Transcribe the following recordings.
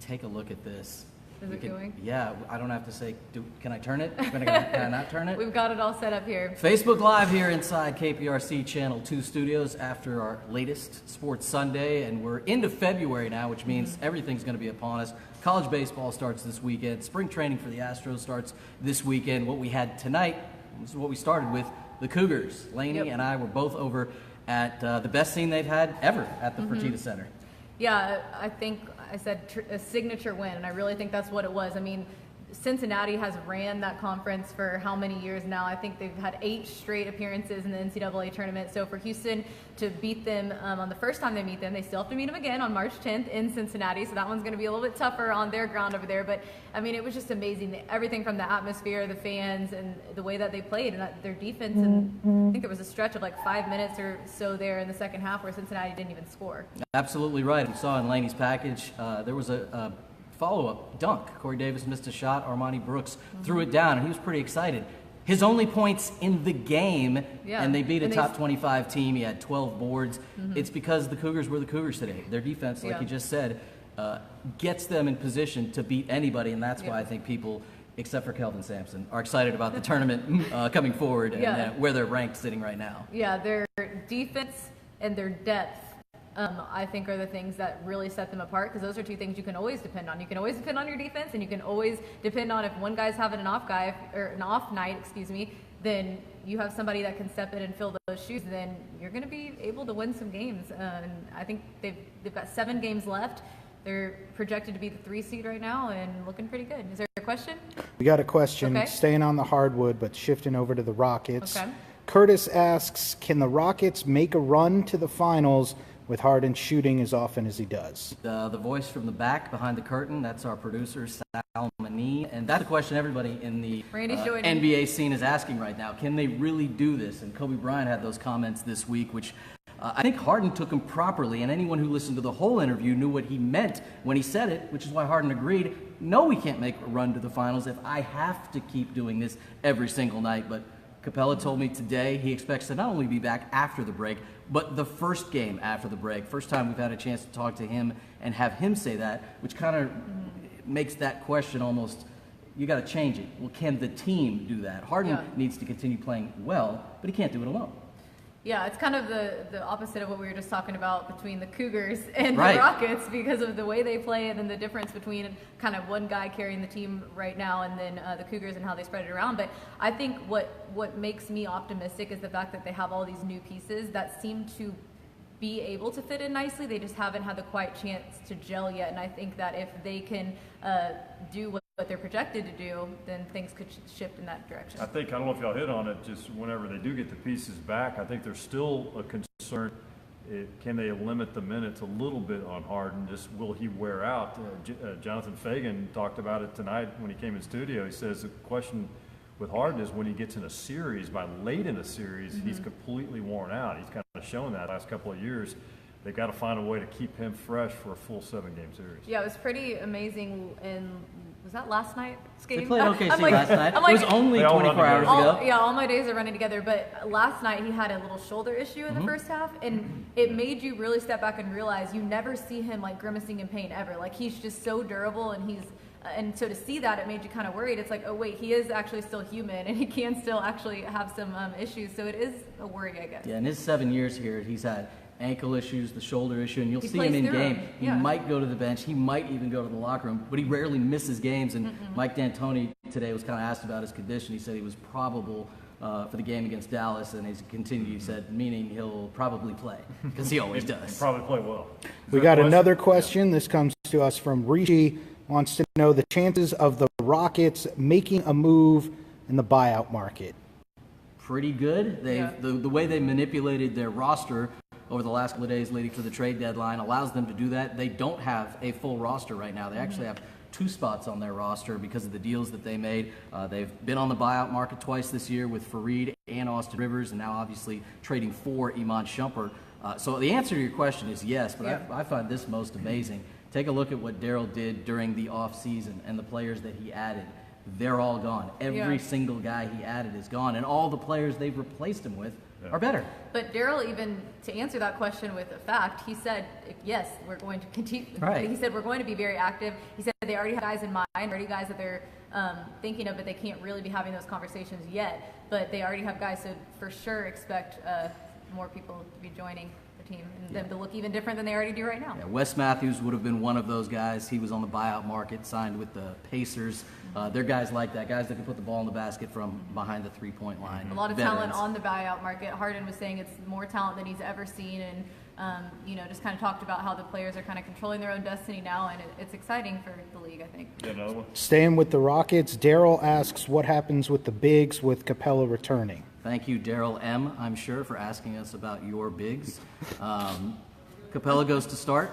take a look at this. Is it going? Yeah, I don't have to say, can I turn it? Can I not turn it? We've got it all set up here. Facebook Live here inside KPRC Channel 2 studios after our latest Sports Sunday, and we're into February now, which means everything's going to be upon us. College baseball starts this weekend. Spring training for the Astros starts this weekend. What we had tonight, this is what we started with, the Cougars. Lainey and I were both over at the best scene they've had ever at the Fertitta Center. Yeah, I think I said a signature win, and I really think that's what it was. I mean, Cincinnati has ran that conference for how many years now? I think they've had 8 straight appearances in the NCAA tournament. So for Houston to beat them on the first time they meet them, they still have to meet them again on March 10th in Cincinnati. So that one's going to be a little bit tougher on their ground over there. But I mean, it was just amazing. Everything from the atmosphere, the fans, and the way that they played, and their defense. And I think there was a stretch of like 5 minutes or so there in the second half where Cincinnati didn't even score. Absolutely right. We saw in Laney's package, there was a follow-up dunk. Corey Davis missed a shot. Armani Brooks threw it down, and he was pretty excited. His only points in the game, and they beat a top 25 team. He had 12 boards. It's because the Cougars were the Cougars today. Their defense, like you just said, gets them in position to beat anybody, and that's why I think people, except for Kelvin Sampson, are excited about the tournament coming forward and where they're ranked sitting right now. Yeah, their defense and their depth, I think, are the things that really set them apart, because those are 2 things you can always depend on. You can always depend on your defense, and you can always depend on if one guy's having an off night, then you have somebody that can step in and fill those shoes. Then you're going to be able to win some games. And I think they've got 7 games left. They're projected to be the 3 seed right now and looking pretty good. Is there a question? We got a question. Okay. Staying on the hardwood, but shifting over to the Rockets. Okay. Curtis asks, can the Rockets make a run to the finals with Harden shooting as often as he does? The voice from the back behind the curtain, that's our producer, Sal Mani. And that's a question everybody in the NBA scene is asking right now. Can they really do this? And Kobe Bryant had those comments this week, which I think Harden took them properly. And anyone who listened to the whole interview knew what he meant when he said it, which is why Harden agreed, no, we can't make a run to the finals if I have to keep doing this every single night. But Capella told me today he expects to not only be back after the break, but the first game after the break. First time we've had a chance to talk to him and have him say that, which kind of makes that question almost, you got to change it. Well, can the team do that? Harden needs to continue playing well, but he can't do it alone. Yeah, it's kind of the opposite of what we were just talking about between the Cougars and the Rockets, because of the way they play and then the difference between kind of one guy carrying the team right now and then the Cougars and how they spread it around. But I think what makes me optimistic is the fact that they have all these new pieces that seem to be able to fit in nicely. They just haven't had the quiet chance to gel yet. And I think that if they can do what they're projected to do, then things could shift in that direction. I don't know if y'all hit on it, just whenever they do get the pieces back, I think there's still a concern. Can they limit the minutes a little bit on Harden? Just will he wear out? Jonathan Fagan talked about it tonight when he came in studio. He says the question with Harden is when he gets in a series, by late in the series, he's completely worn out. He's kind of shown that last couple of years. They've got to find a way to keep him fresh for a full 7-game series. Yeah, it was pretty amazing. Was that last night skating? They played OKC last night. It was only 24 hours ago. All my days are running together. But last night he had a little shoulder issue in the first half, and it made you really step back and realize you never see him like grimacing in pain ever. Like, he's just so durable, and so to see that, it made you kind of worried. It's like, oh wait, he is actually still human, and he can still actually have some issues. So it is a worry, I guess. Yeah, in his 7 years here, he's had ankle issues, the shoulder issue, and you'll see him in game. He might go to the bench. He might even go to the locker room, but he rarely misses games. And Mike D'Antoni today was kind of asked about his condition. He said he was probable for the game against Dallas, and as he continued, he said, meaning he'll probably play, because he always does. He'll probably play well. We got another question. This comes to us from Rishi. Wants to know the chances of the Rockets making a move in the buyout market. Pretty good. The way they manipulated their roster over the last couple of days leading to the trade deadline allows them to do that. They don't have a full roster right now. They actually have 2 spots on their roster because of the deals that they made. They've been on the buyout market twice this year with Fareed and Austin Rivers, and now obviously trading for Iman Shumpert. So the answer to your question is yes, but I find this most amazing. Take a look at what Daryl did during the offseason and the players that he added. They're all gone. Every single guy he added is gone, and all the players they've replaced him with are better. But Daryl, even to answer that question with a fact, he said, yes, we're going to continue. Right. He said, we're going to be very active. He said they already have guys in mind, already guys that they're thinking of, but they can't really be having those conversations yet. But they already have guys, so for sure expect more people to be joining the team and them to look even different than they already do right now. Yeah, Wes Matthews would have been one of those guys. He was on the buyout market, signed with the Pacers. They're guys like that, guys that can put the ball in the basket from behind the three-point line. A lot of Veterans. talent on the buyout market. Harden was saying it's more talent than he's ever seen, and just kind of talked about how the players are kind of controlling their own destiny now, and it's exciting for the league, I think. Yeah, another one? Staying with the Rockets, Daryl asks what happens with the bigs with Capella returning. Thank you, Daryl M., I'm sure, for asking us about your bigs. Capella goes to start.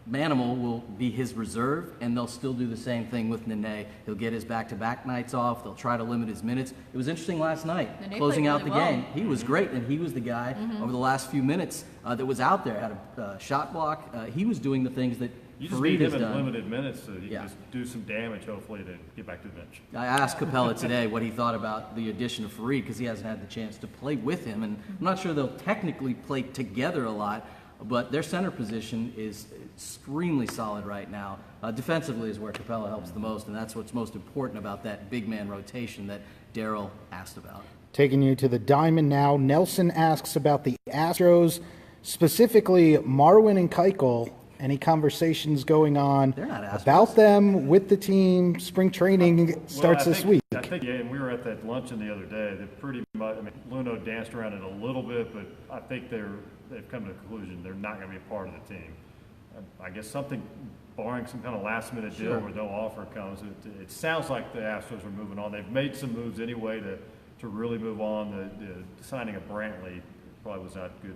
Manimal will be his reserve, and they'll still do the same thing with Nene. He'll get his back-to-back nights off. They'll try to limit his minutes. It was interesting last night, Nene closing played out really the well. game. He was great, and he was the guy over the last few minutes that was out there, had a shot block. He was doing the things that You just Fareed need has him in done. limited minutes so he Yeah. can just do some damage, hopefully, to get back to the bench. I asked Capella today what he thought about the addition of Fareed because he hasn't had the chance to play with him, and I'm not sure they'll technically play together a lot, but their center position is extremely solid right now. Defensively is where Capella helps the most, and that's what's most important about that big man rotation that Daryl asked about. Taking you to the Diamond now, Nelson asks about the Astros, specifically Marwin and Keuchel. Any conversations going on They're not Astros. about them with the team? Spring training starts Well, this week. I think, yeah, and we were at that luncheon the other day. They're pretty much, Luno danced around it a little bit, but I think they've come to the conclusion they're not going to be a part of the team. I guess something, barring some kind of last-minute deal where no offer comes, it sounds like the Astros are moving on. They've made some moves anyway to really move on. The signing of Brantley probably was not good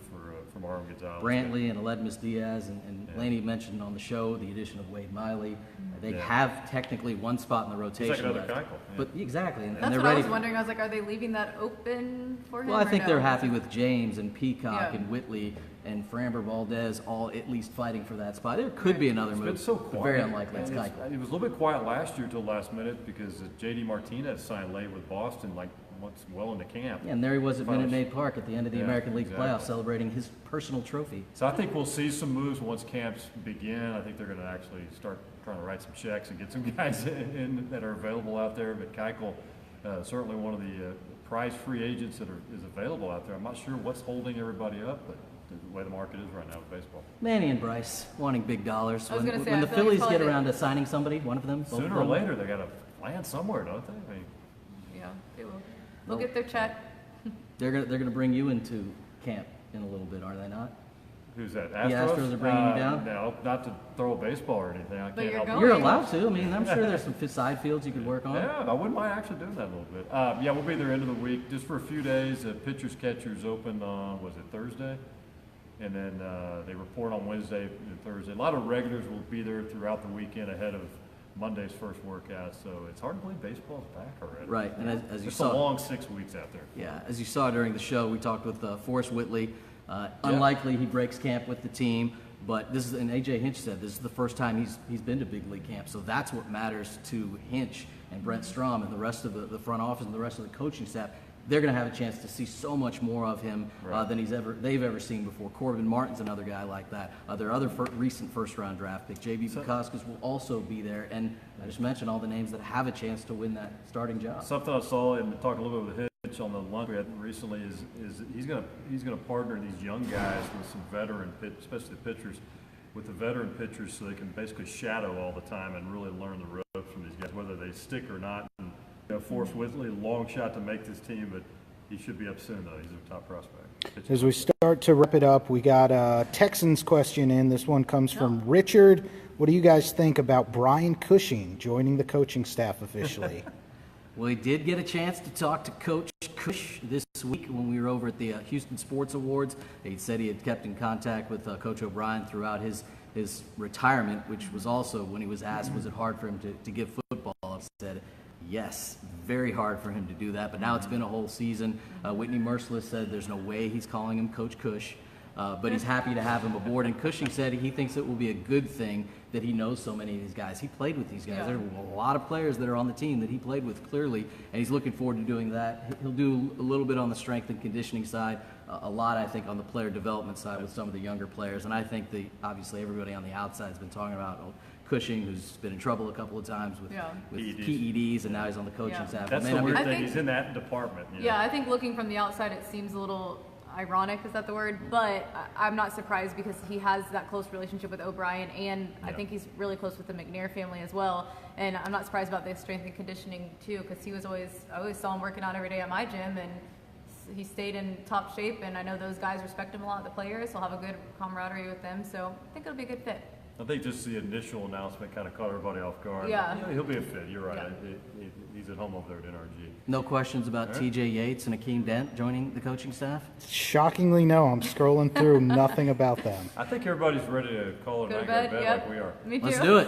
for Marvin Gonzalez. Brantley and Aledmus Diaz, and Laney mentioned on the show the addition of Wade Miley. They Yeah. have technically one spot in the rotation He's like another left. Keuchel, yeah. But exactly, and That's they're what I ready. was wondering. I was like, are they leaving that open for him? Well, I or think no? they're happy with James and Peacock Yeah. and Whitley and Framber Valdez all at least fighting for that spot. There could be another It's move, been so but quiet. very unlikely. It's And Keuchel. It was a little bit quiet last year till the last minute because J.D. Martinez signed late with Boston, once well into camp. Yeah, and there he was at Finals. Minute Maid Park at the end of the Yeah, American League exactly. playoffs celebrating his personal trophy. So I think we'll see some moves once camps begin. I think they're going to actually start trying to write some checks and get some guys in that are available out there. But Keuchel, certainly one of the prize free agents that is available out there. I'm not sure what's holding everybody up, but the way the market is right now with baseball. Manny and Bryce wanting big dollars. I was When, gonna say, when I the feel like Phillies it's get probably around to signing somebody, one of them, both of Sooner or them, later, they got to land somewhere, don't they? Yeah, they will. They'll get their check. they're gonna bring you into camp in a little bit, are they not? Who's that? The Astros are bringing you down? No, not to throw a baseball or anything. I can't you're help it. going. You're allowed to. I mean, I'm sure there's some side fields you could work on. Yeah, I wouldn't mind actually doing that a little bit. Yeah, we'll be there end of the week, just for a few days. Pitchers Catchers open on, was it Thursday? And then they report on Wednesday and Thursday. A lot of regulars will be there throughout the weekend ahead of Monday's first workout. So it's hard to believe baseball's back already. Right, and as you It's saw, a long 6 weeks out there. yeah, as you saw during the show, we talked with Forrest Whitley. Unlikely he breaks camp with the team, but this is, and AJ Hinch said this is the first time he's been to big league camp, so that's what matters to Hinch and Brent Strom and the rest of the front office and the rest of the coaching staff. They're going to have a chance to see so much more of him than they've ever seen before. Corbin Martin's another guy like that. There are other recent first-round draft pick. J.B. Bukowskis will also be there, and I just mentioned all the names that have a chance to win that starting job. Something I saw and talk a little bit with Hitch on the lunch we had recently is he's gonna partner these young guys with some veteran especially the pitchers, with the veteran pitchers so they can basically shadow all the time and really learn the ropes from these guys, whether they stick or not. And, Forrest Whitley, long shot to make this team, but he should be up soon though. He's a top prospect. As we start to wrap it up, we got a Texans question in. This one comes from Richard. What do you guys think about Brian Cushing joining the coaching staff officially? Well, he did get a chance to talk to Coach Cush this week when we were over at the Houston Sports Awards. He said he had kept in contact with Coach O'Brien throughout his retirement, which was also when he was asked, was it hard for him to give football? He said, yes, very hard for him to do that, but now it's been a whole season. Whitney Merciless said there's no way he's calling him Coach Cush. but he's happy to have him aboard. And Cushing said he thinks it will be a good thing that he knows so many of these guys. He played with these guys. Yeah. There are a lot of players that are on the team that he played with clearly, and he's looking forward to doing that. He'll do a little bit on the strength and conditioning side, a lot, I think, on the player development side with some of the younger players. And I think obviously everybody on the outside has been talking about Cushing, who's been in trouble a couple of times with PEDs, and now he's on the coaching Yeah. staff. That's Man, the I mean, weird I thing, think- he's in that department. You know? Yeah, I think looking from the outside, it seems a little ironic, is that the word? But I'm not surprised because he has that close relationship with O'Brien, and I think he's really close with the McNair family as well. And I'm not surprised about the strength and conditioning too, because I always saw him working out every day at my gym, and he stayed in top shape. And I know those guys respect him a lot, the players. He'll have a good camaraderie with them, so I think it'll be a good fit. I think just the initial announcement kind of caught everybody off guard. Yeah. He'll be a fit, you're right. Yeah. He's at home over there at NRG. no questions about All right. TJ Yates and Akeem Dent joining the coaching staff? Shockingly, no. I'm scrolling through nothing about them. I think everybody's ready to call it Go to and go to bed, bed yep. like we are. Me too. Let's do it.